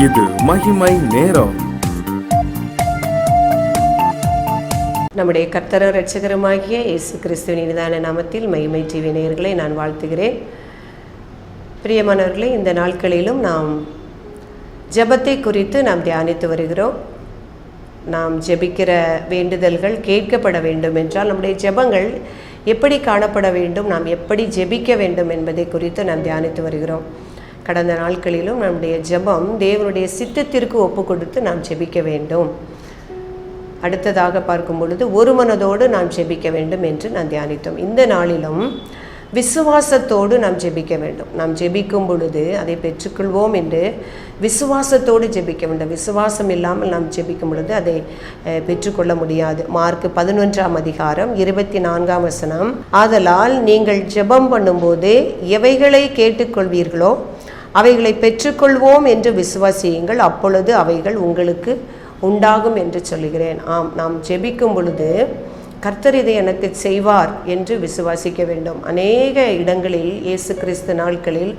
இது மகிமை நேரம். நம்முடைய கர்த்தரும் இரட்சகருமாகிய இயேசு கிறிஸ்துவின் இனிதான நாமத்தில் மகிமை டிவி நேயர்களை நான் வாழ்த்துகிறேன். பிரியமானவர்களே, இந்த நாட்களிலும் நாம் ஜெபத்தை குறித்து நாம் தியானித்து வருகிறோம். நாம் ஜெபிக்கிற வேண்டுதல்கள் கேட்கப்பட வேண்டும் என்றால் நம்முடைய ஜெபங்கள் எப்படி காணப்பட வேண்டும், நாம் எப்படி ஜெபிக்க வேண்டும் என்பதை குறித்து நாம் தியானித்து வருகிறோம். கடந்த நாட்களிலும் நம்முடைய ஜெபம் தேவனுடைய சித்தத்திற்கு ஒப்பு கொடுத்து நாம் ஜெபிக்க வேண்டும். அடுத்ததாக பார்க்கும் பொழுது ஒரு மனதோடு நாம் ஜெபிக்க வேண்டும் என்று நாம் தியானித்தோம். இந்த நாளிலும் விசுவாசத்தோடு நாம் ஜெபிக்க வேண்டும். நாம் ஜெபிக்கும் பொழுது அதை பெற்றுக்கொள்வோம் என்று விசுவாசத்தோடு ஜெபிக்க வேண்டும். விசுவாசம் இல்லாமல் நாம் ஜெபிக்கும் பொழுது அதை பெற்றுக்கொள்ள முடியாது. மார்க் 11:24 ஆதலால் நீங்கள் ஜெபம் பண்ணும்போது எவைகளை கேட்டுக்கொள்வீர்களோ அவைகளை பெற்றுக்கொள்வோம் என்று விசுவாசியுங்கள், அப்பொழுது அவைகள் உங்களுக்கு உண்டாகும் என்று சொல்லுகிறேன். ஆம், நாம் ஜெபிக்கும் பொழுது கர்த்தர் இதை எனக்கு செய்வார் என்று விசுவாசிக்க வேண்டும். அநேக இடங்களில் இயேசு கிறிஸ்து நாட்களில்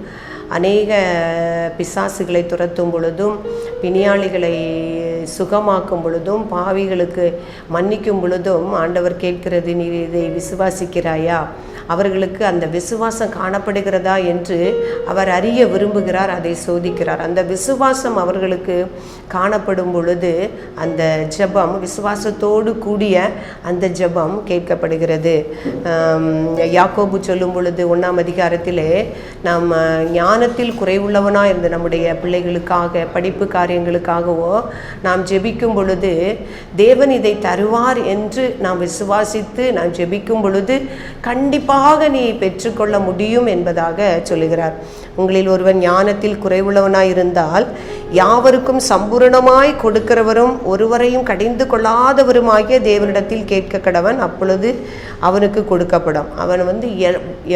அநேக பிசாசுகளை துரத்தும் பொழுதும், பிணியாளிகளை சுகமாக்கும் பொழுதும், பாவிகளுக்கு மன்னிக்கும் பொழுதும் ஆண்டவர் கேட்கிறது, நீ இதை விசுவாசிக்கிறாயா? அவர்களுக்கு அந்த விசுவாசம் காணப்படுகிறதா என்று அவர் அறிய விரும்புகிறார். அதை சோதிக்கிறார். அந்த விசுவாசம் அவர்களுக்கு காணப்படும் பொழுது அந்த ஜெபம், விசுவாசத்தோடு கூடிய அந்த ஜெபம் கேட்கப்படுகிறது. யாக்கோபு சொல்லும் பொழுது 1ஆம் அதிகாரத்திலே நாம் ஞானத்தில் குறைவுள்ளவனாக இருந்த நம்முடைய பிள்ளைகளுக்காக, படிப்பு காரியங்களுக்காகவோ நாம் ஜெபிக்கும் பொழுது தேவன் இதை தருவார் என்று நாம் விசுவாசித்து நாம் ஜெபிக்கும் பொழுது கண்டிப்பாக நீ பெற்றுக்கொள்ள முடியும் என்பதாக சொல்லுகிறார். உங்களில் ஒருவன் ஞானத்தில் குறைவுள்ளவனாய் இருந்தால் யாவருக்கும் சம்பூரணமாய் கொடுக்கிறவரும் ஒருவரையும் கடிந்து கொள்ளாதவருமாகிய தேவனிடத்தில் கேட்க கடவன், அப்பொழுது அவனுக்கு கொடுக்கப்படும். அவன்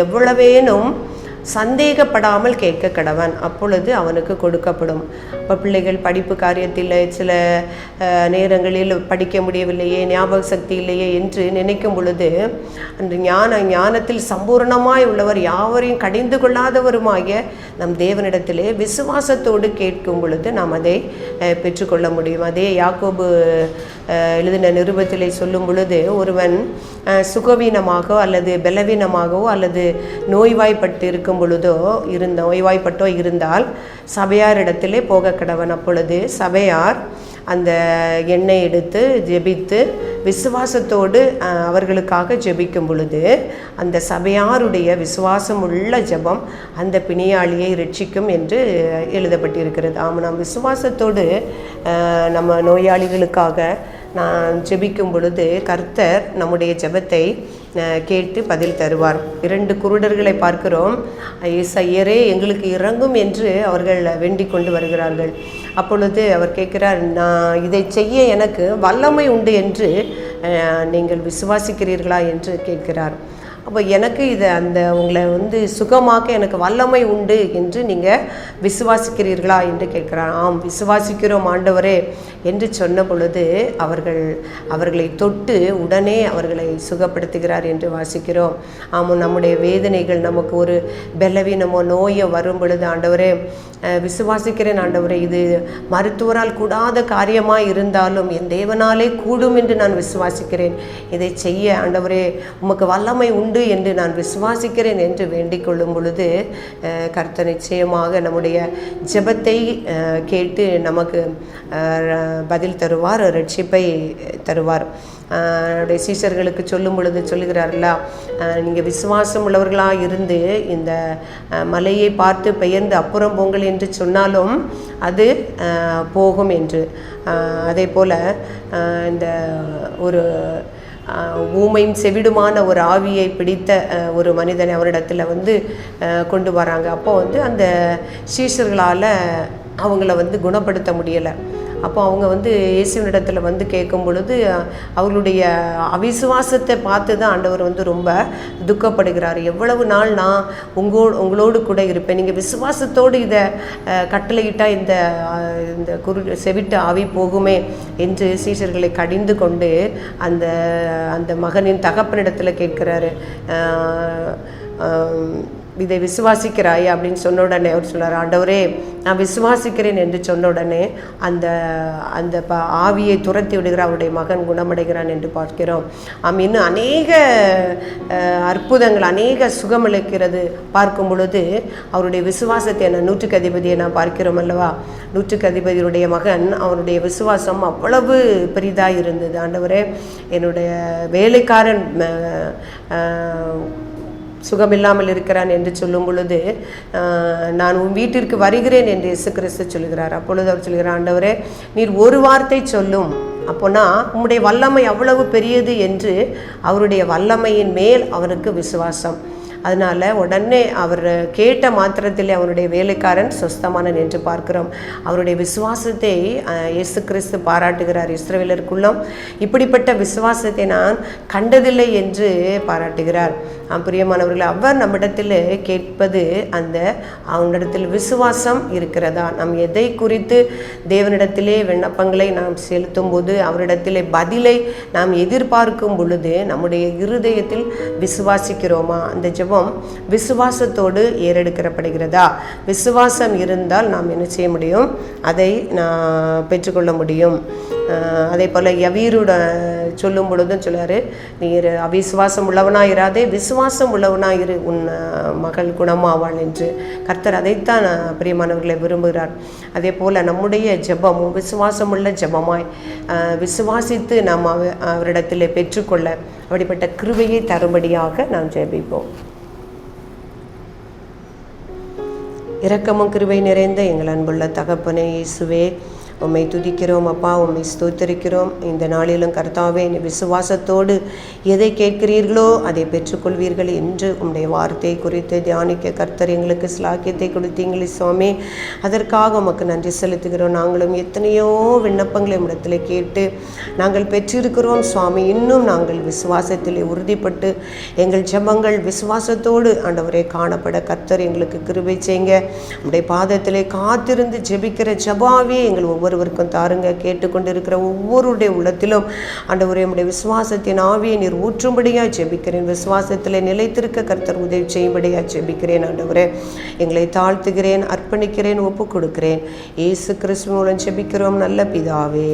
எவ்வளவேனும் சந்தேகப்படாமல் கேட்க கடவன், அப்பொழுது அவனுக்கு கொடுக்கப்படும். இப்போ பிள்ளைகள் படிப்பு காரியத்தில் சில நேரங்களில் படிக்க முடியவில்லையே, ஞாபக சக்தி இல்லையே என்று நினைக்கும் பொழுது அந்த ஞானத்தில் சம்பூர்ணமாய் உள்ளவர் யாவரையும் கடிந்து கொள்ளாதவருமாகிய நம் தேவனிடத்திலே விசுவாசத்தோடு கேட்கும் பொழுது நாம் அதை பெற்றுக்கொள்ள முடியும். அதே யாக்கோபு எழுதின நிருபத்திலே சொல்லும் பொழுது ஒருவன் சுகவீனமாகவோ அல்லது பலவீனமாகவோ அல்லது நோய்வாய்ப்பட்டு இருக்கும் பொழுதோ நோய்வாய்ப்பட்டோ இருந்தால் சபையாரிடத்திலே போக கடவன். அப்பொழுது சபையார் அந்த எண்ணெய் எடுத்து ஜெபித்து விசுவாசத்தோடு அவர்களுக்காக ஜெபிக்கும் பொழுது அந்த சபையாருடைய விசுவாசம் உள்ள ஜெபம் அந்த பிணியாளியை ரட்சிக்கும் என்று எழுதப்பட்டிருக்கிறது. ஆமாம், நாம் விசுவாசத்தோடு நம்ம நோயாளிகளுக்காக நான் ஜெபிக்கும் பொழுது கர்த்தர் நம்முடைய ஜெபத்தை கேட்டு பதில் தருவார். 2 குருடர்களை பார்க்கிறோம். ஐயரே எங்களுக்கு இறங்கும் என்று அவர்கள் வேண்டிக் கொண்டு வருகிறார்கள். அப்பொழுது அவர் கேட்கிறார், நான் இதை செய்ய எனக்கு வல்லமை உண்டு என்று நீங்கள் விசுவாசிக்கிறீர்களா என்று கேட்கிறார். அப்போ எனக்கு உங்களை சுகமாக்க எனக்கு வல்லமை உண்டு என்று நீங்கள் விசுவாசிக்கிறீர்களா என்று கேட்கிறார். ஆம், விசுவாசிக்கிறோம் ஆண்டவரே என்று சொன்ன பொழுது அவர்களை தொட்டு உடனே அவர்களை சுகப்படுத்துகிறார் என்று வாசிக்கிறோம். ஆமாம், நம்முடைய வேதனைகள், நமக்கு ஒரு பலவீனமோ நோயோ வரும் பொழுது ஆண்டவரே விசுவாசிக்கிறேன் ஆண்டவரே, இது மருத்துவரால் கூடாத காரியமாக இருந்தாலும் என் தேவனாலே கூடும் என்று நான் விசுவாசிக்கிறேன், இதை செய்ய ஆண்டவரே உமக்கு வல்லமை உண்டு என்று நான் விசுவாசிக்கிறேன் என்று வேண்டிக் கொள்ளும் பொழுது கர்த்தர் நிச்சயமாக நம்முடைய ஜெபத்தை கேட்டு நமக்கு பதில் தருவார், ரட்சிப்பை தருவார். சீஷர்களுக்கு சொல்லும் பொழுது சொல்லுகிறார்களா, நீங்கள் விசுவாசம் உள்ளவர்களாக இருந்து இந்த மலையை பார்த்து பெயர்ந்து அப்புறம் போங்கள் என்று சொன்னாலும் அது போகும் என்று. அதே போல் இந்த ஒரு ஊமையும் செவிடுமான ஒரு ஆவியை பிடித்த ஒரு மனிதனை அவரிடத்தில் கொண்டு வராங்க. அப்போ அந்த சீஷர்களால் அவங்கள குணப்படுத்த முடியலை. அப்போ அவங்க இயேசுவினிடத்தில் கேட்கும் பொழுது அவர்களுடைய அவிசுவாசத்தை பார்த்து தான் ஆண்டவர் ரொம்ப துக்கப்படுகிறார். எவ்வளவு நாள் நான் உங்களோடு கூட இருப்பேன், நீங்கள் விசுவாசத்தோடு இதை கட்டளையிட்டால் இந்த செவிட்ட ஆவி போகுமே என்று சீஷர்களை கடிந்து கொண்டு அந்த மகனின் தகப்பனிடத்தில் கேட்கிறாரு. இதை விசுவாசிக்கிறாய் அப்படின்னு சொன்ன உடனே அவர் சொல்கிறார், ஆண்டவரே நான் விசுவாசிக்கிறேன் என்று சொன்ன உடனே அந்த அந்த ஆவியை துரத்தி விடுகிற அவருடைய மகன் குணமடைகிறான் என்று பார்க்கிறோம். இன்னும் அநேக அற்புதங்கள், அநேக சுகமளிக்கிறது பார்க்கும் பொழுது அவருடைய விசுவாசத்தை நூற்றுக்கு அதிபதியை நான் பார்க்கிறோம் அல்லவா. நூற்றுக்கு அதிபதியுடைய மகன், அவருடைய விசுவாசம் அவ்வளவு பெரிதாக இருந்தது. ஆண்டவரே என்னுடைய வேலைக்காரன் சுகமில்லாமல் இருக்கிறான் என்று சொல்லும் பொழுது, நான் உன் வீட்டிற்கு வருகிறேன் என்று இயேசு கிறிஸ்து சொல்கிறார். அப்பொழுது அவர் சொல்கிறார், ஆண்டவரே நீர் ஒரு வார்த்தை சொல்லும், அப்போனா உம்முடைய வல்லமை அவ்வளவு பெரியது என்று அவருடைய வல்லமையின் மேல் அவருக்கு விசுவாசம். அதனால் உடனே அவர் கேட்ட மாத்திரத்தில் அவருடைய வேலைக்காரன் சொஸ்தமானன் என்று பார்க்கிறோம். அவருடைய விசுவாசத்தை இயேசு கிறிஸ்து பாராட்டுகிறார். இஸ்ரவேலருக்குள்ளும் இப்படிப்பட்ட விசுவாசத்தை நான் கண்டதில்லை என்று பாராட்டுகிறார். பிரியமானவர்கள், அவர் நம்மிடத்தில் கேட்பது அந்த அவனிடத்தில் விசுவாசம் இருக்கிறதா. நம் எதை குறித்து தேவனிடத்திலே விண்ணப்பங்களை நாம் செலுத்தும் போது, அவரிடத்திலே பதிலை நாம் எதிர்பார்க்கும் பொழுது நம்முடைய இருதயத்தில் விசுவாசிக்கிறோமா? அந்த ஜெபம் விசுவாசத்தோடு ஏறெடுக்கப்படுகிறதா? விசுவாசம் இருந்தால் நாம் என்ன செய்ய முடியும்? அதை நான் பெற்றுக்கொள்ள முடியும். அதே போல் யவீருட சொல்லும் பொழுதும் சொல்லாரு, நீர் அவிசுவாசம் உள்ளவனாயிராதே, விசுவாசம் உள்ளவனாயிரு, உன் மகள் குணமாவாள் என்று. கர்த்தர் அதைத்தான் பிரியமானவர்களை விரும்புகிறார். அதே போல் நம்முடைய ஜெபமும் விசுவாசம் உள்ள ஜெபமாய் விசுவாசித்து நாம் அவரிடத்தில் பெற்றுக்கொள்ள அப்படிப்பட்ட கிருபையை தரும்படியாக நாம் ஜெபிப்போம். இரக்கமும் கிருபை நிறைந்த எங்கள் அன்புள்ள தகப்பனே இயேசுவே, உம்மை துதிக்கிறோம் அப்பா, உம்மை ஸ்தோத்தரிக்கிறோம். இந்த நாளிலும் கர்த்தாவே, நீ விசுவாசத்தோடு எதை கேட்கிறீர்களோ அதை பெற்றுக்கொள்வீர்கள் என்று உம்முடைய வார்த்தையை குறித்து தியானிக்க கர்த்தர் எங்களுக்கு ஸ்லாக்கியத்தை கொடுத்தீங்களே சுவாமி. அதற்காக உமக்கு நன்றி செலுத்துகிறோம். நாங்களும் எத்தனையோ விண்ணப்பங்களை உம்மிடத்தில் கேட்டு நாங்கள் பெற்றிருக்கிறோம் சுவாமி. இன்னும் நாங்கள் விசுவாசத்தில் உறுதிப்பட்டு எங்கள் ஜெபங்கள் விசுவாசத்தோடு ஆண்டவரே காணப்பட கர்த்தர் எங்களுக்கு கிருபை செய்யுங்க. உம்முடைய பாதத்திலே காத்திருந்து ஜெபிக்கிற ஜெபாவே எங்கள் ஒவ்வொருவருக்கும் தாருங்க. கேட்டுக்கொண்டிருக்கிற ஒவ்வொருடைய உள்ளத்திலும் ஆண்டவரே உம்முடைய விசுவாசத்தின் ஆவியை நீர் ஊற்றும்படியாக ஜெபிக்கிறேன். விசுவாசத்தில் நிலைத்திருக்க கர்த்தர் உதவி செய்யும்படியாக ஜெபிக்கிறேன். ஆண்டவரே எங்களை தாழ்த்துகிறேன், அர்ப்பணிக்கிறேன், ஒப்பு கொடுக்கிறேன். இயேசு கிறிஸ்து மூலம் ஜெபிக்கிறோம் நல்ல பிதாவே,